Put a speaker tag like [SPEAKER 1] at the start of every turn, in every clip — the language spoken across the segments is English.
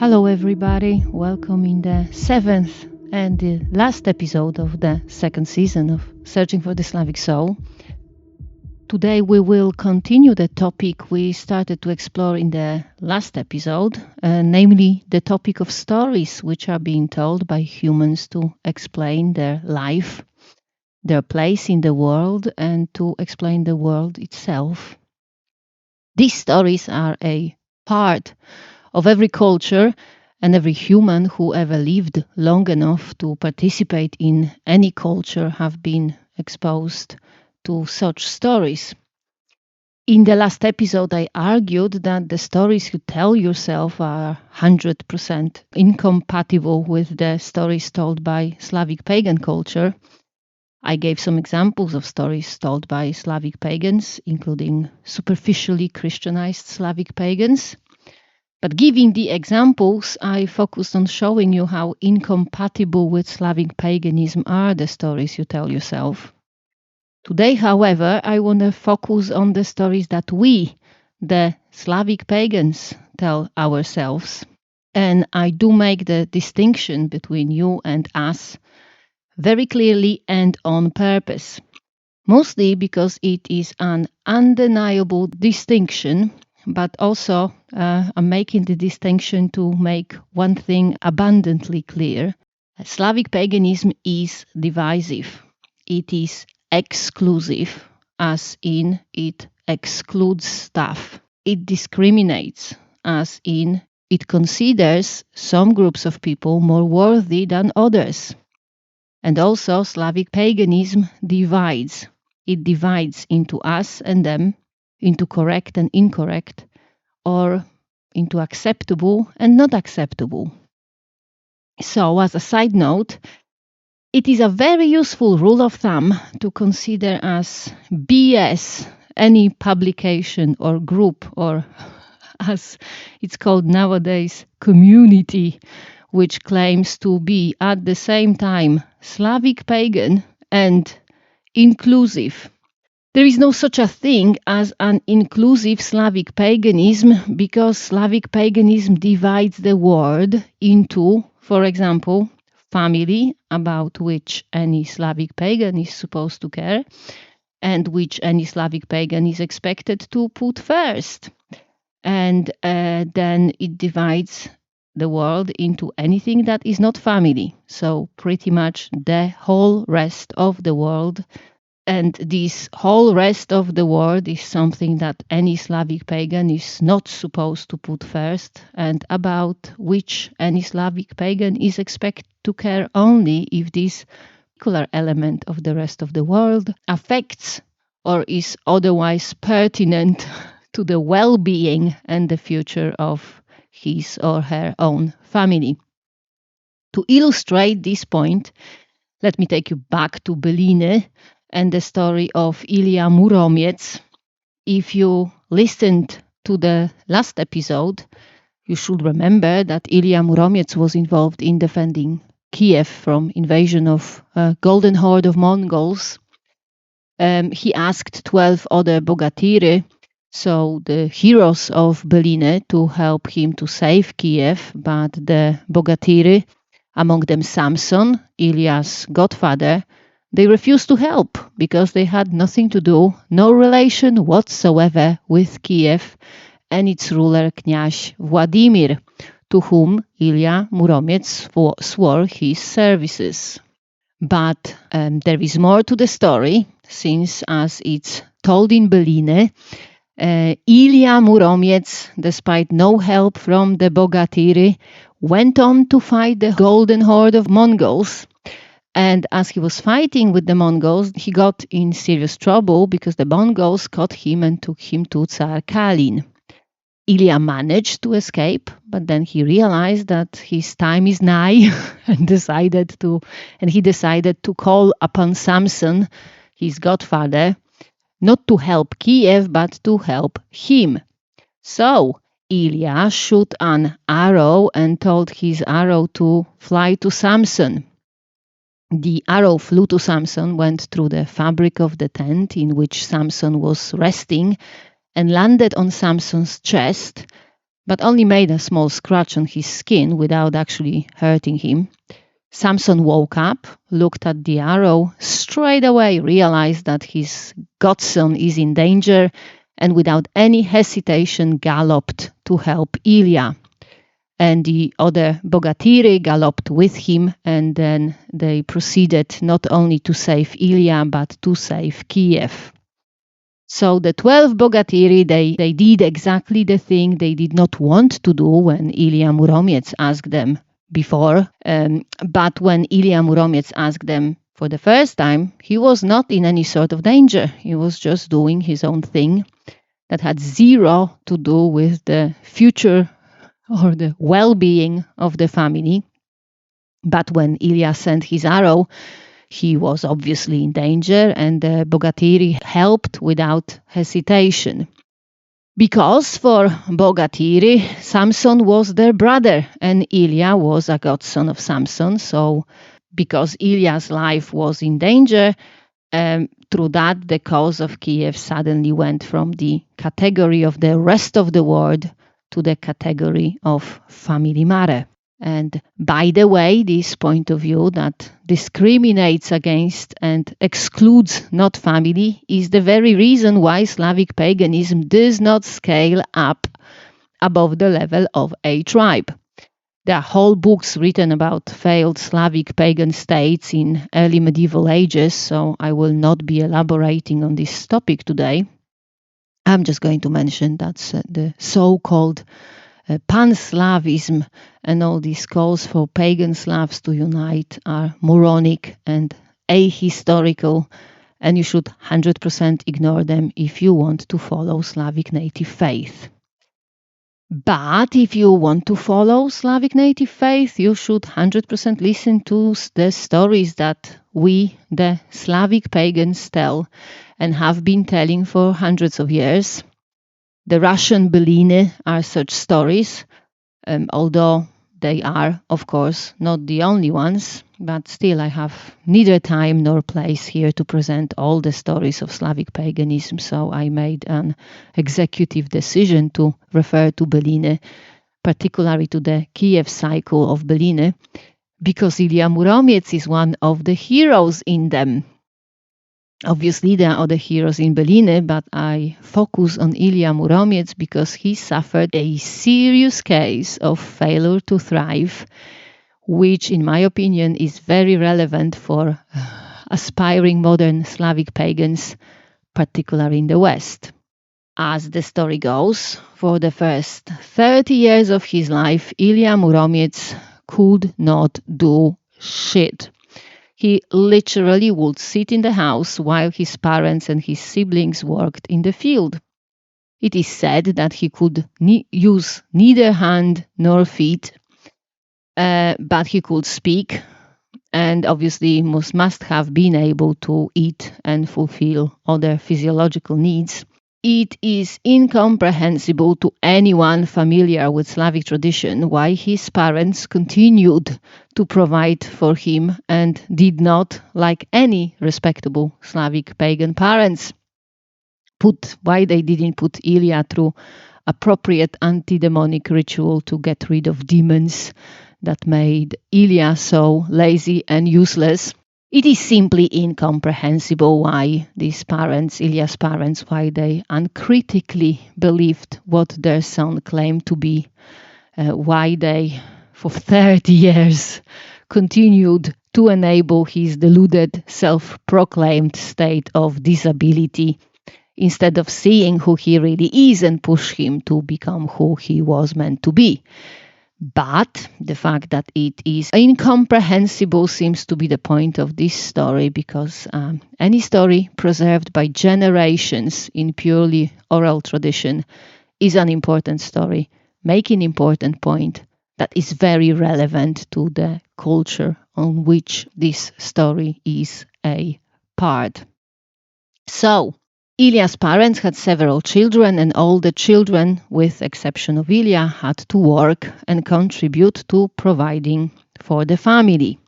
[SPEAKER 1] Hello everybody, welcome in the 7th and the last episode of the second season of Searching for the Slavic Soul. Today we will continue the topic we started to explore in the last episode, namely the topic of stories which are being told by humans to explain their life, their place in the world, and to explain the world itself. These stories are a part of every culture, and every human who ever lived long enough to participate in any culture have been exposed to such stories. In the last episode, I argued that the stories you tell yourself are 100% incompatible with the stories told by Slavic pagan culture. I gave some examples of stories told by Slavic pagans, including superficially Christianized Slavic pagans. But giving the examples, I focused on showing you how incompatible with Slavic paganism are the stories you tell yourself. Today, however, I want to focus on the stories that we, the Slavic pagans, tell ourselves. And I do make the distinction between you and us very clearly and on purpose. Mostly because it is an undeniable distinction, but also I'm making the distinction to make one thing abundantly clear. Slavic paganism is divisive. It is exclusive, as in it excludes stuff. It discriminates, as in it considers some groups of people more worthy than others. And also Slavic paganism divides. It divides into us and them, into correct and incorrect, or into acceptable and not acceptable. So, as a side note, it is a very useful rule of thumb to consider as BS any publication or group, or as it's called nowadays, community, which claims to be at the same time Slavic pagan and inclusive. There is no such a thing as an inclusive Slavic paganism because Slavic paganism divides the world into, for example, family, about which any Slavic pagan is supposed to care, and which any Slavic pagan is expected to put first. And then it divides the world into anything that is not family. So pretty much the whole rest of the world. And this whole rest of the world is something that any Slavic pagan is not supposed to put first, and about which any Slavic pagan is expected to care only if this particular element of the rest of the world affects or is otherwise pertinent to the well-being and the future of his or her own family. To illustrate this point, let me take you back to Byliny and the story of Ilya Muromiec. If you listened to the last episode, you should remember that Ilya Muromiec was involved in defending Kiev from invasion of a golden horde of Mongols. He asked 12 other Bogatiry, so the heroes of Byliny, to help him to save Kiev, but the Bogatiry, among them Samson, Ilya's godfather, they refused to help because they had nothing to do, no relation whatsoever with Kiev and its ruler Kniaz Vladimir, to whom Ilya Muromiec swore his services. But there is more to the story, since as it's told in Byliny, Ilya Muromiec, despite no help from the Bogatiry, went on to fight the golden horde of Mongols. And as he was fighting with the Mongols, he got in serious trouble because the Mongols caught him and took him to Tsar Kalin. Ilya managed to escape, but then he realized that his time is nigh and he decided to call upon Samson, his godfather, not to help Kiev, but to help him. So Ilya shot an arrow and told his arrow to fly to Samson. The arrow flew to Samson, went through the fabric of the tent in which Samson was resting, and landed on Samson's chest, but only made a small scratch on his skin without actually hurting him. Samson woke up, looked at the arrow, straight away realized that his godson is in danger, and without any hesitation galloped to help Ilya. And the other Bogatiry galloped with him, and then they proceeded not only to save Ilya, but to save Kiev. So the 12 Bogatiry, they did exactly the thing they did not want to do when Ilya Muromiec asked them before. But when Ilya Muromiec asked them for the first time, he was not in any sort of danger. He was just doing his own thing that had zero to do with the future or the well-being of the family. But when Ilya sent his arrow, he was obviously in danger, and the Bogatiri helped without hesitation. Because for Bogatiri, Samson was their brother, and Ilya was a godson of Samson. So because Ilya's life was in danger, through that, the cause of Kiev suddenly went from the category of the rest of the world to the category of family matter. And by the way, this point of view that discriminates against and excludes not family is the very reason why Slavic paganism does not scale up above the level of a tribe. There are whole books written about failed Slavic pagan states in early medieval ages, so I will not be elaborating on this topic today. I'm just going to mention that the so-called pan-Slavism and all these calls for pagan Slavs to unite are moronic and ahistorical, and you should 100% ignore them if you want to follow Slavic native faith. But if you want to follow Slavic native faith, you should 100% listen to the stories that we, the Slavic pagans, tell and have been telling for hundreds of years. The Russian Byliny are such stories, although they are, of course, not the only ones, but still I have neither time nor place here to present all the stories of Slavic paganism, so I made an executive decision to refer to Byliny, particularly to the Kiev cycle of Byliny, because Ilya Muromiec is one of the heroes in them. Obviously, there are other heroes in Byliny, but I focus on Ilya Muromiec because he suffered a serious case of failure to thrive, which, in my opinion, is very relevant for aspiring modern Slavic pagans, particularly in the West. As the story goes, for the first 30 years of his life, Ilya Muromiec could not do shit. He literally would sit in the house while his parents and his siblings worked in the field. It is said that he could use neither hand nor feet, but he could speak, and obviously must have been able to eat and fulfill other physiological needs. It is incomprehensible to anyone familiar with Slavic tradition why his parents continued to provide for him and did not, like any respectable Slavic pagan parents, why they didn't put Ilya through appropriate anti-demonic ritual to get rid of demons that made Ilya so lazy and useless. It is simply incomprehensible why these parents, Ilya's parents, why they uncritically believed what their son claimed to be, why they, for 30 years, continued to enable his deluded, self-proclaimed state of disability, instead of seeing who he really is and push him to become who he was meant to be. But the fact that it is incomprehensible seems to be the point of this story, because any story preserved by generations in purely oral tradition is an important story, making an important point that is very relevant to the culture on which this story is a part. So, Ilya's parents had several children, and all the children, with exception of Ilya, had to work and contribute to providing for the family.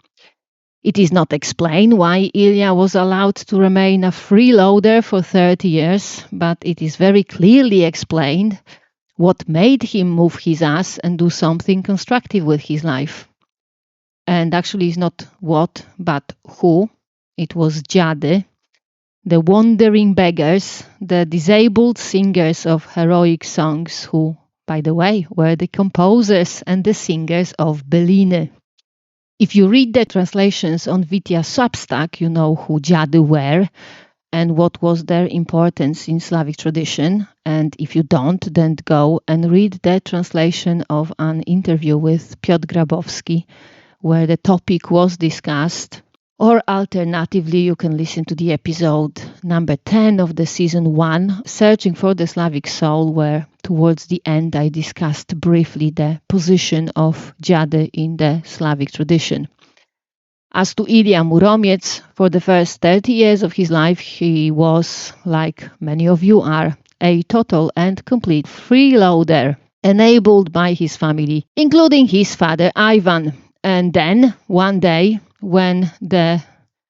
[SPEAKER 1] It is not explained why Ilya was allowed to remain a freeloader for 30 years, but it is very clearly explained what made him move his ass and do something constructive with his life. And actually it's not what, but who. It was Dziady, the wandering beggars, the disabled singers of heroic songs who, by the way, were the composers and the singers of Byliny. If you read the translations on Witia substack, you know who Dziady were and what was their importance in Slavic tradition. And if you don't, then go and read the translation of an interview with Piotr Grabowski, where the topic was discussed. Or alternatively, you can listen to the episode number 10 of the season 1, Searching for the Slavic Soul, where towards the end I discussed briefly the position of Dziady in the Slavic tradition. As to Ilya Muromiec, for the first 30 years of his life, he was, like many of you are, a total and complete freeloader, enabled by his family, including his father Ivan. And then, one day, when the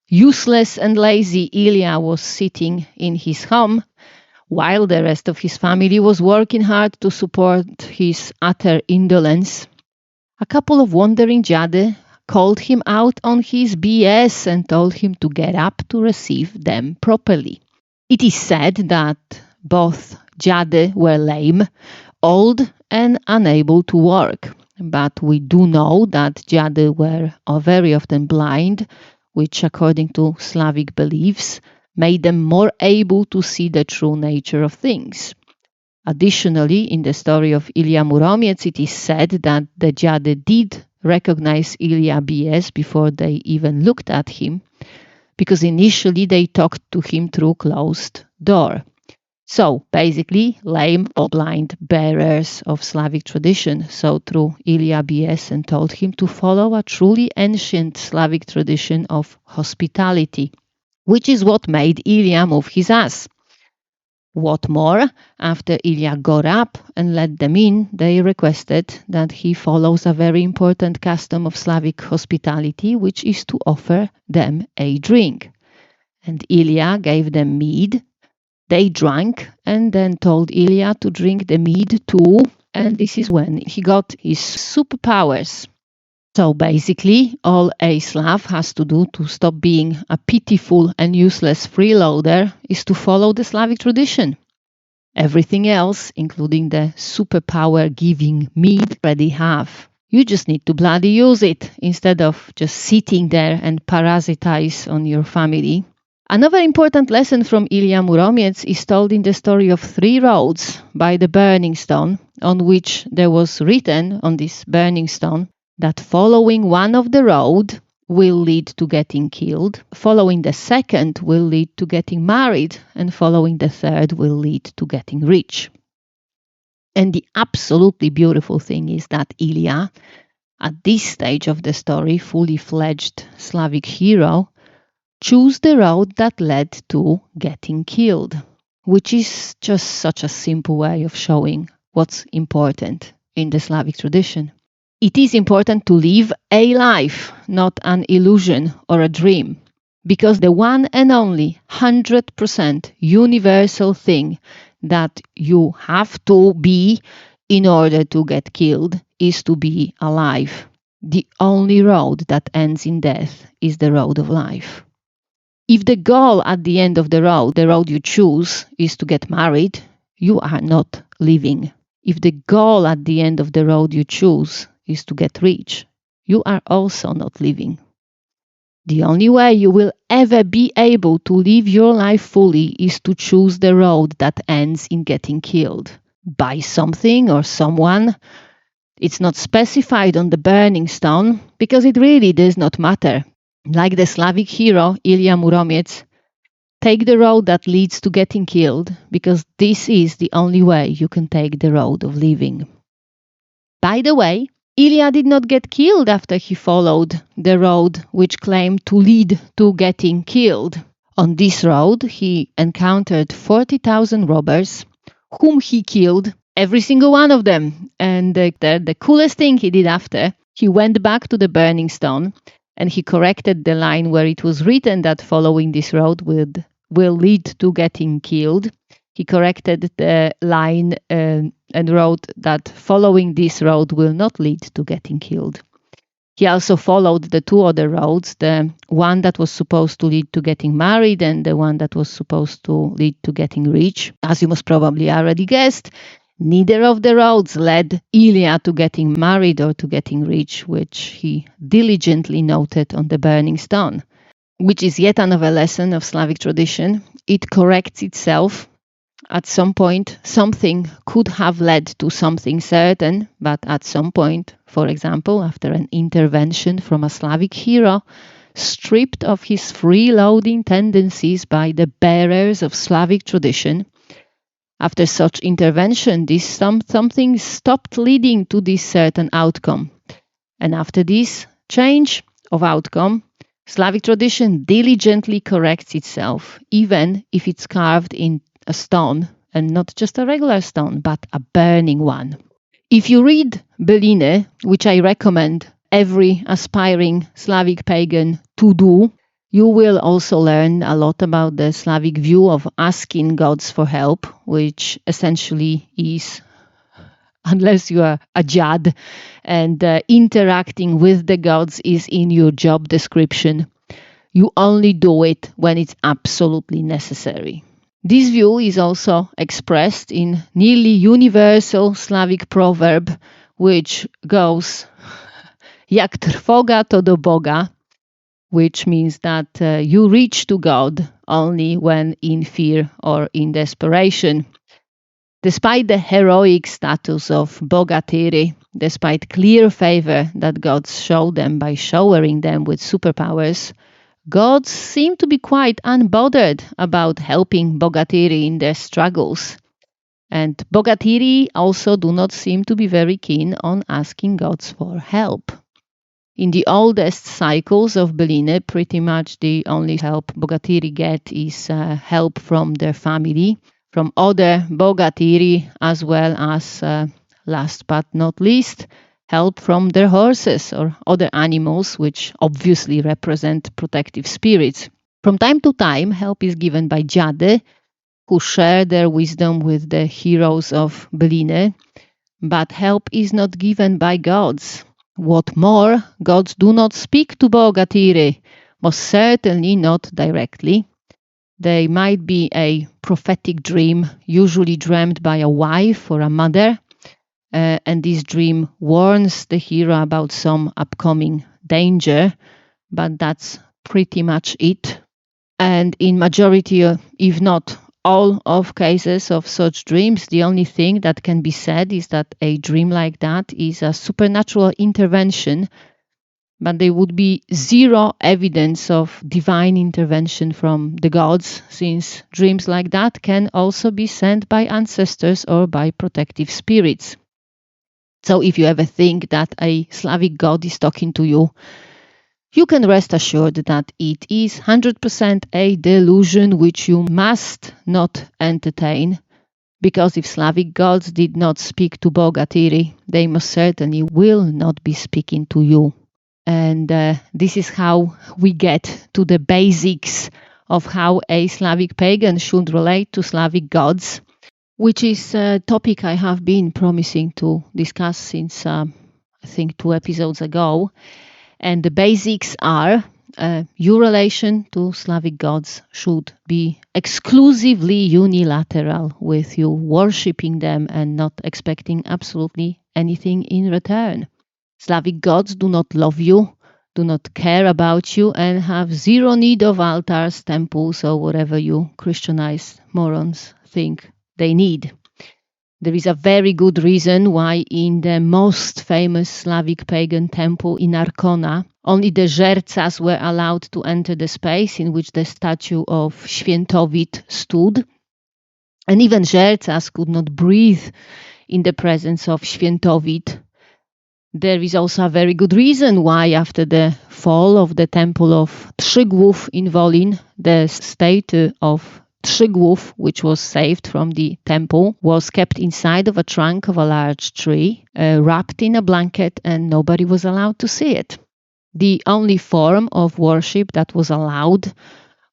[SPEAKER 1] useless and lazy Ilya was sitting in his home, while the rest of his family was working hard to support his utter indolence, a couple of wandering Dziady called him out on his BS and told him to get up to receive them properly. It is said that both Dziady were lame, old and unable to work. But we do know that Dziady were very often blind, which according to Slavic beliefs made them more able to see the true nature of things. Additionally, in the story of Ilya Muromiec, it is said that the Dziady did recognize Ilya BS before they even looked at him, because initially they talked to him through closed door. So, basically, lame or blind bearers of Slavic tradition saw through Ilya BS and told him to follow a truly ancient Slavic tradition of hospitality, which is what made Ilya move his ass. What more, after Ilya got up and let them in, they requested that he follows a very important custom of Slavic hospitality, which is to offer them a drink. And Ilya gave them mead. They drank and then told Ilya to drink the mead too, and this is when he got his superpowers. So basically, all a Slav has to do to stop being a pitiful and useless freeloader is to follow the Slavic tradition. Everything else, including the superpower-giving mead, already have. You just need to bloody use it instead of just sitting there and parasitize on your family. Another important lesson from Ilya Muromiec is told in the story of 3 roads by the burning stone, on which there was written on this burning stone that following one of the road will lead to getting killed, following the second will lead to getting married, and following the third will lead to getting rich. And the absolutely beautiful thing is that Ilya, at this stage of the story, fully fledged Slavic hero, choose the road that led to getting killed, which is just such a simple way of showing what's important in the Slavic tradition. It is important to live a life, not an illusion or a dream, because the one and only 100% universal thing that you have to be in order to get killed is to be alive. The only road that ends in death, is the road of life. If the goal at the end of the road you choose, is to get married, you are not living. If the goal at the end of the road you choose is to get rich, you are also not living. The only way you will ever be able to live your life fully is to choose the road that ends in getting killed by something or someone. It's not specified on the burning stone because it really does not matter. Like the Slavic hero Ilya Muromiec, take the road that leads to getting killed because this is the only way you can take the road of living. By the way, Ilya did not get killed after he followed the road which claimed to lead to getting killed. On this road, he encountered 40,000 robbers, whom he killed, every single one of them. And the coolest thing he did after, he went back to the burning stone and he corrected the line where it was written that following this road will lead to getting killed. He corrected the line and wrote that following this road will not lead to getting killed. He also followed the two other roads, the one that was supposed to lead to getting married and the one that was supposed to lead to getting rich. As you most probably already guessed, neither of the roads led Ilya to getting married or to getting rich, which he diligently noted on the burning stone, which is yet another lesson of Slavic tradition. It corrects itself. At some point, something could have led to something certain, but at some point, for example, after an intervention from a Slavic hero, stripped of his freeloading tendencies by the bearers of Slavic tradition, after such intervention, this something stopped leading to this certain outcome. And after this change of outcome, Slavic tradition diligently corrects itself, even if it's carved in a stone, and not just a regular stone, but a burning one. If you read Byliny, which I recommend every aspiring Slavic pagan to do, you will also learn a lot about the Slavic view of asking gods for help, which essentially is, unless you are a Dziad and interacting with the gods is in your job description, you only do it when it's absolutely necessary. This view is also expressed in nearly universal Slavic proverb, which goes Jak trwoga to do Boga, which means that you reach to God only when in fear or in desperation. Despite the heroic status of Bogatыri, despite clear favor that gods show them by showering them with superpowers, gods seem to be quite unbothered about helping Bogatыri in their struggles. And Bogatыri also do not seem to be very keen on asking gods for help. In the oldest cycles of Byliny, pretty much the only help Bogatыri get is help from their family, from other Bogatыri, as well as, last but not least, help from their horses or other animals, which obviously represent protective spirits. From time to time, help is given by Dziady, who share their wisdom with the heroes of Byliny, but help is not given by gods. What more, gods do not speak to Bogatыri, most certainly not directly. They might be a prophetic dream, usually dreamed by a wife or a mother, and this dream warns the hero about some upcoming danger, but that's pretty much it. And in majority, if not all of cases of such dreams, the only thing that can be said is that a dream like that is a supernatural intervention, but there would be zero evidence of divine intervention from the gods, since dreams like that can also be sent by ancestors or by protective spirits. So if you ever think that a Slavic god is talking to you, you can rest assured that it is 100% a delusion which you must not entertain, because if Slavic gods did not speak to Bogatыri, they most certainly will not be speaking to you. And this is how we get to the basics of how a Slavic pagan should relate to Slavic gods, which is a topic I have been promising to discuss since, I think, 2 episodes ago. And the basics are your relation to Slavic gods should be exclusively unilateral, with you worshipping them and not expecting absolutely anything in return. Slavic gods do not love you, do not care about you, and have zero need of altars, temples, or whatever you Christianized morons think they need. There is a very good reason why in the most famous Slavic pagan temple in Arkona, only the żercas were allowed to enter the space in which the statue of Świętowit stood. And even żercas could not breathe in the presence of Świętowit. There is also a very good reason why after the fall of the temple of Trzygłów in Wolin, the statue of Trzygłów, which was saved from the temple, was kept inside of a trunk of a large tree, wrapped in a blanket, and nobody was allowed to see it. The only form of worship that was allowed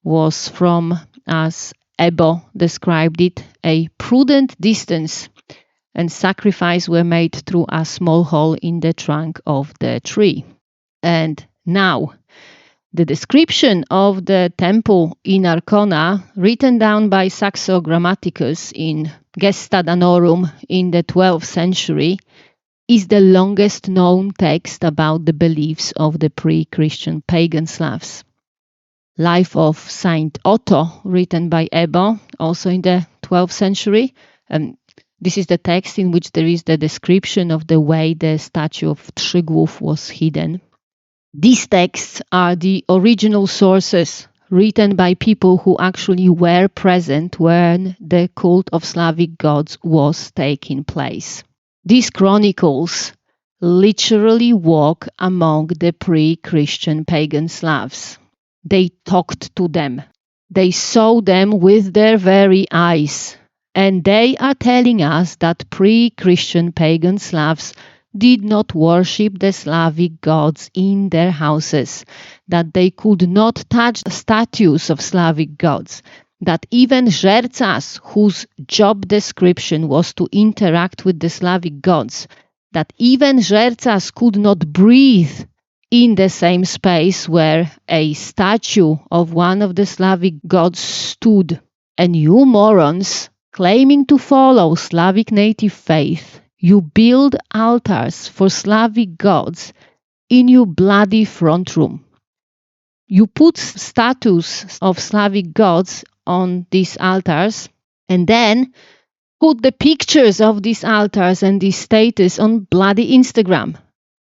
[SPEAKER 1] was from, as Ebo described it, a prudent distance, and sacrifices were made through a small hole in the trunk of the tree. And now, the description of the temple in Arcona, written down by Saxo Grammaticus in Gesta Danorum in the 12th century, is the longest known text about the beliefs of the pre-Christian pagan Slavs. Life of Saint Otto, written by Ebo, also in the 12th century. This is the text in which there is the description of the way the statue of Trzygłów was hidden. These texts are the original sources written by people who actually were present when the cult of Slavic gods was taking place. These chronicles literally walk among the pre-Christian pagan Slavs. They talked to them. They saw them with their very eyes. And they are telling us that pre-Christian pagan Slavs did not worship the Slavic gods in their houses, that they could not touch the statues of Slavic gods, that even žercas, whose job description was to interact with the Slavic gods, that even žercas could not breathe in the same space where a statue of one of the Slavic gods stood. And you morons, claiming to follow Slavic native faith, you build altars for Slavic gods in your bloody front room. You put statues of Slavic gods on these altars and then put the pictures of these altars and these statues on bloody Instagram.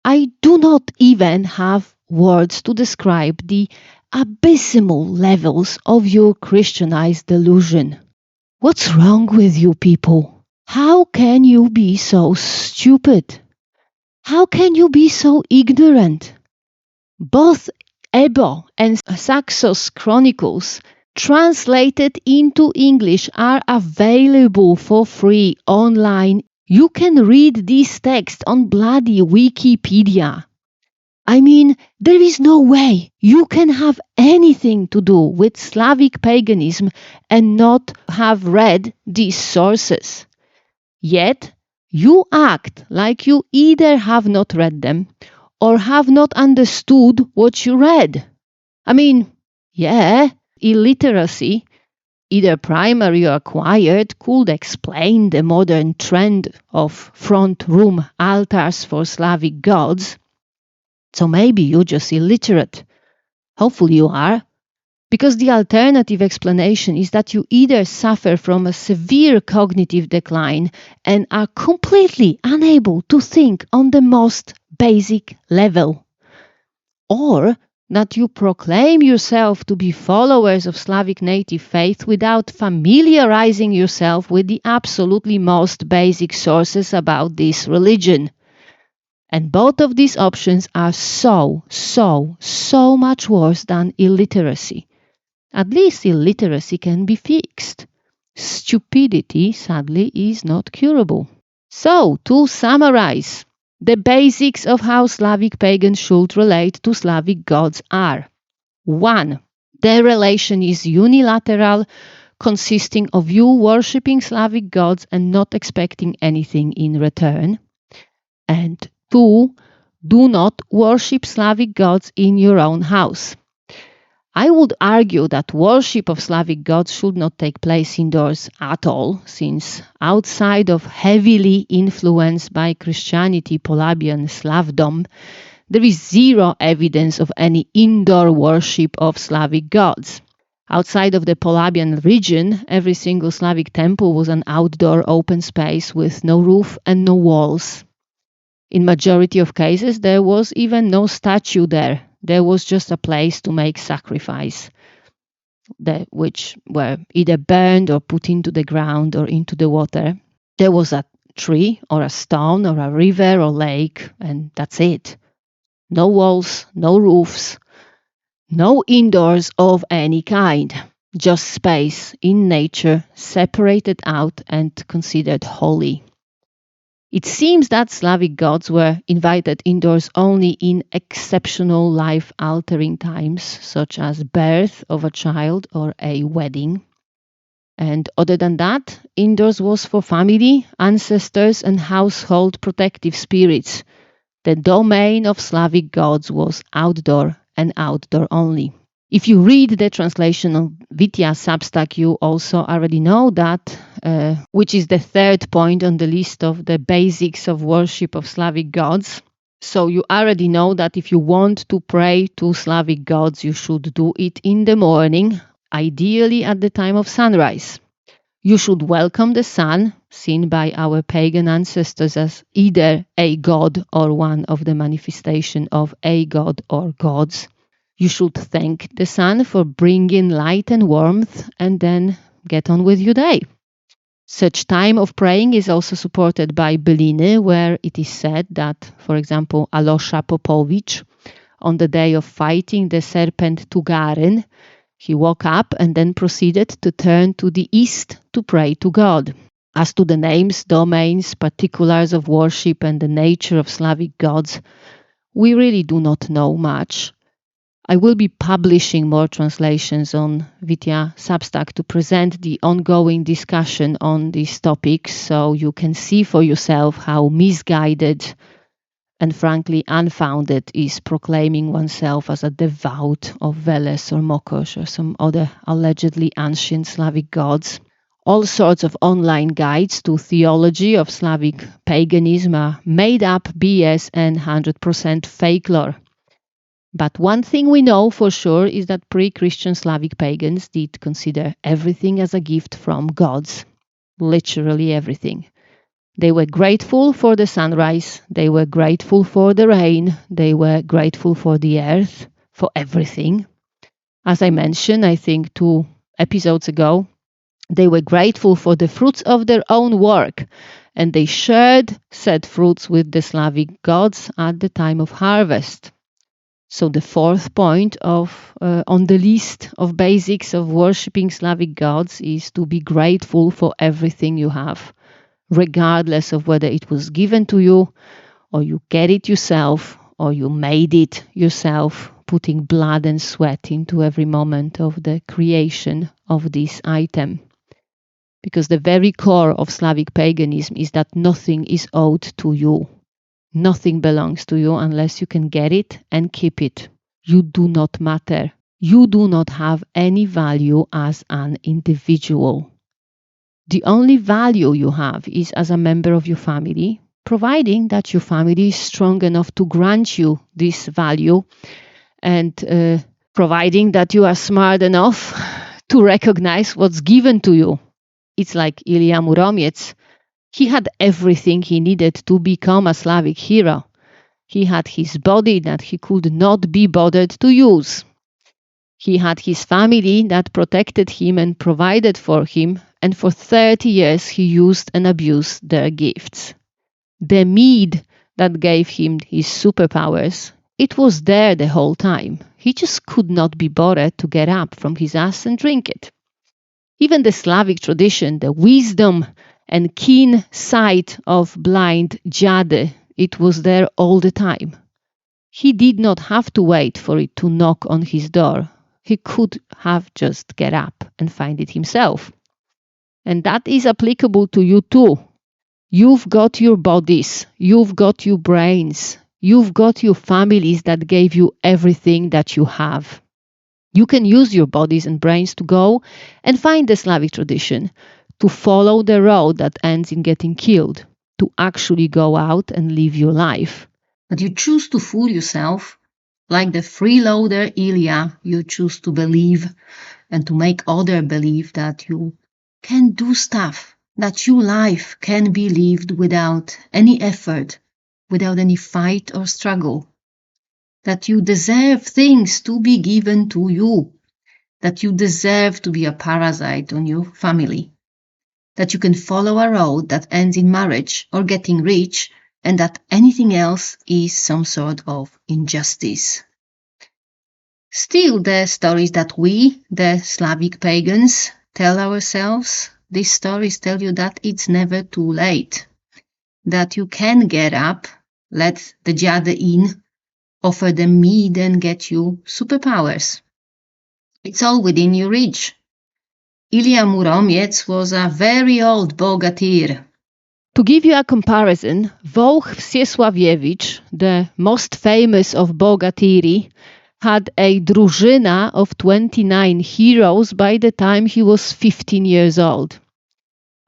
[SPEAKER 1] I do not even have words to describe the abysmal levels of your Christianized delusion. What's wrong with you people? How can you be so stupid? How can you be so ignorant? Both Ebo and Saxo's chronicles, translated into English, are available for free online. You can read these texts on bloody Wikipedia. I mean, there is no way you can have anything to do with Slavic paganism and not have read these sources. Yet, you act like you either have not read them or have not understood what you read. I mean, yeah, illiteracy, either primary or acquired, could explain the modern trend of front room altars for Slavic gods. So maybe you're just illiterate. Hopefully you are. Because the alternative explanation is that you either suffer from a severe cognitive decline and are completely unable to think on the most basic level, or that you proclaim yourself to be followers of Slavic native faith without familiarizing yourself with the absolutely most basic sources about this religion. And both of these options are so much worse than illiteracy. At least illiteracy can be fixed. Stupidity, sadly, is not curable. So, to summarize, the basics of how Slavic pagans should relate to Slavic gods are: 1. Their relation is unilateral, consisting of you worshipping Slavic gods and not expecting anything in return. And 2. Do not worship Slavic gods in your own house. I would argue that worship of Slavic gods should not take place indoors at all, since outside of heavily influenced by Christianity Polabian Slavdom, there is zero evidence of any indoor worship of Slavic gods. Outside of the Polabian region, every single Slavic temple was an outdoor open space with no roof and no walls. In majority of cases, there was even no statue there. There was just a place to make sacrifice, which were either burned or put into the ground or into the water. There was a tree or a stone or a river or lake, and that's it. No walls, no roofs, no indoors of any kind. Just space in nature, separated out and considered holy. It seems that Slavic gods were invited indoors only in exceptional life-altering times, such as birth of a child or a wedding. And other than that, indoors was for family, ancestors, and household protective spirits. The domain of Slavic gods was outdoor and outdoor only. If you read the translation of Witia substack, you also already know that, which is the third point on the list of the basics of worship of Slavic gods. So you already know that if you want to pray to Slavic gods, you should do it in the morning, ideally at the time of sunrise. You should welcome the sun, seen by our pagan ancestors as either a god or one of the manifestation of a god or gods. You should thank the sun for bringing light and warmth and then get on with your day. Such time of praying is also supported by Byliny, where it is said that, for example, Alosha Popovich, on the day of fighting the serpent Tugarin, he woke up and then proceeded to turn to the east to pray to God. As to the names, domains, particulars of worship and the nature of Slavic gods, we really do not know much. I will be publishing more translations on Witia substack to present the ongoing discussion on these topics, so you can see for yourself how misguided and frankly unfounded is proclaiming oneself as a devout of Veles or Mokosh or some other allegedly ancient Slavic gods. All sorts of online guides to theology of Slavic paganism are made up BS and 100% fake lore. But one thing we know for sure is that pre-Christian Slavic pagans did consider everything as a gift from gods. Literally everything. They were grateful for the sunrise, they were grateful for the rain, they were grateful for the earth, for everything. As I mentioned, I think 2 episodes ago, they were grateful for the fruits of their own work, and they shared said fruits with the Slavic gods at the time of harvest. So the fourth point on the list of basics of worshipping Slavic gods is to be grateful for everything you have, regardless of whether it was given to you, or you get it yourself, or you made it yourself, putting blood and sweat into every moment of the creation of this item. Because the very core of Slavic paganism is that nothing is owed to you. Nothing belongs to you unless you can get it and keep it. You do not matter. You do not have any value as an individual. The only value you have is as a member of your family, providing that your family is strong enough to grant you this value and providing that you are smart enough to recognize what's given to you. It's like Ilya Muromets. He had everything he needed to become a Slavic hero. He had his body that he could not be bothered to use. He had his family that protected him and provided for him, and for 30 years he used and abused their gifts. The mead that gave him his superpowers, it was there the whole time. He just could not be bothered to get up from his ass and drink it. Even the Slavic tradition, the wisdom and keen sight of blind Dziad, it was there all the time. He did not have to wait for it to knock on his door. He could have just get up and find it himself. And that is applicable to you too. You've got your bodies, you've got your brains, you've got your families that gave you everything that you have. You can use your bodies and brains to go and find the Slavic tradition, to follow the road that ends in getting killed, to actually go out and live your life. But you choose to fool yourself, like the freeloader Ilya, you choose to believe and to make others believe that you can do stuff, that your life can be lived without any effort, without any fight or struggle, that you deserve things to be given to you, that you deserve to be a parasite on your family, that you can follow a road that ends in marriage or getting rich, and that anything else is some sort of injustice. Still, the stories that we, the Slavic pagans, tell ourselves, these stories tell you that it's never too late, that you can get up, let the Dziad in, offer them mead and get you superpowers. It's all within your reach. Ilya Muromiec was a very old bogatyr. To give you a comparison, Wołch Wsiesławiewicz, the most famous of Bogatyri, had a drużyna of 29 heroes by the time he was 15 years old.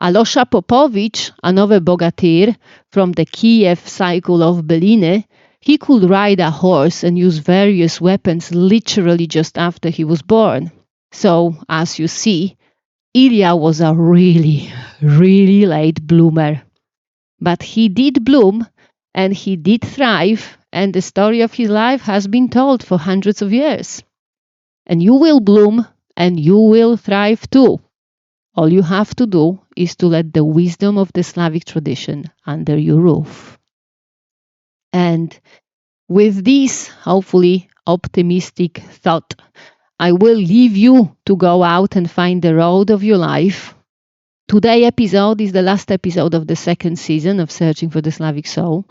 [SPEAKER 1] Alosha Popovich, another bogatyr from the Kiev cycle of Byliny, he could ride a horse and use various weapons literally just after he was born. So, as you see, Ilya was a really, really late bloomer. But he did bloom and he did thrive, and the story of his life has been told for hundreds of years. And you will bloom and you will thrive too. All you have to do is to let the wisdom of the Slavic tradition under your roof. And with this, hopefully, optimistic thought, I will leave you to go out and find the road of your life. Today's episode is the last episode of the second season of Searching for the Slavic Soul,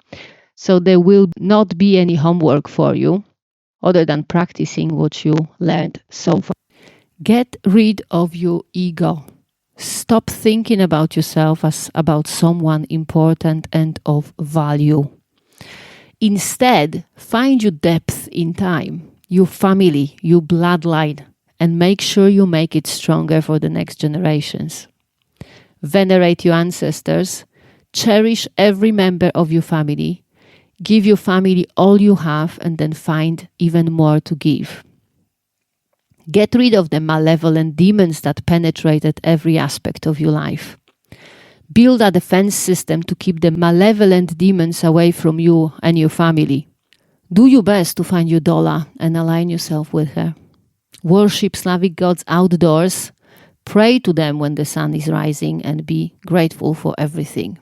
[SPEAKER 1] so there will not be any homework for you, other than practicing what you learned so far. Get rid of your ego. Stop thinking about yourself as about someone important and of value. Instead, find your depth in time, your family, your bloodline, and make sure you make it stronger for the next generations. Venerate your ancestors, cherish every member of your family, give your family all you have, and then find even more to give. Get rid of the malevolent demons that penetrated every aspect of your life. Build a defense system to keep the malevolent demons away from you and your family. Do your best to find your Dola and align yourself with her. Worship Slavic gods outdoors. Pray to them when the sun is rising and be grateful for everything.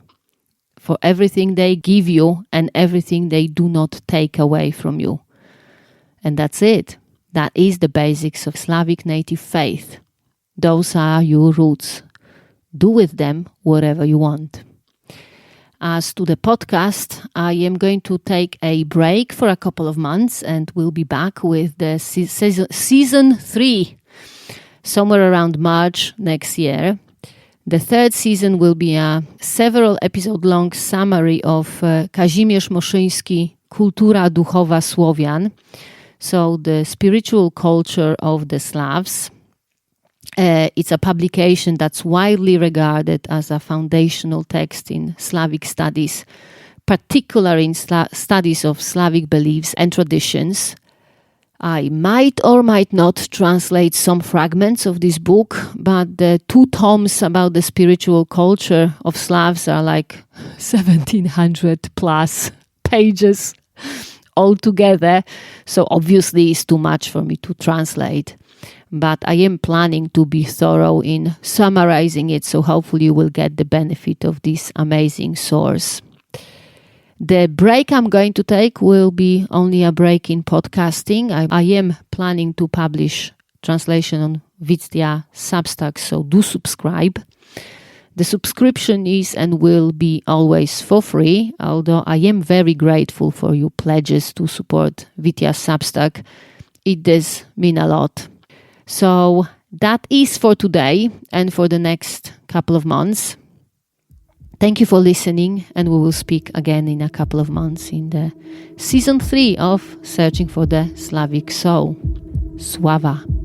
[SPEAKER 1] For everything they give you and everything they do not take away from you. And that's it. That is the basics of Slavic native faith. Those are your roots. Do with them whatever you want. As to the podcast, I am going to take a break for a couple of months and we'll be back with the season 3 somewhere around March next year. The third season will be a several episode long summary of Kazimierz Moszyński, Kultura duchowa Słowian. So the spiritual culture of the Slavs. It's a publication that's widely regarded as a foundational text in Slavic studies, particularly in studies of Slavic beliefs and traditions. I might or might not translate some fragments of this book, but the 2 tomes about the spiritual culture of Slavs are like 1700 plus pages altogether. So obviously it's too much for me to translate. But I am planning to be thorough in summarizing it, so hopefully you will get the benefit of this amazing source. The break I'm going to take will be only a break in podcasting. I am planning to publish translation on Witia substack, so do subscribe. The subscription is and will be always for free, although I am very grateful for your pledges to support Witia substack. It does mean a lot. So that is for today and for the next couple of months. Thank you for listening, and we will speak again in a couple of months in the season 3 of Searching for the Slavic Soul. Sława.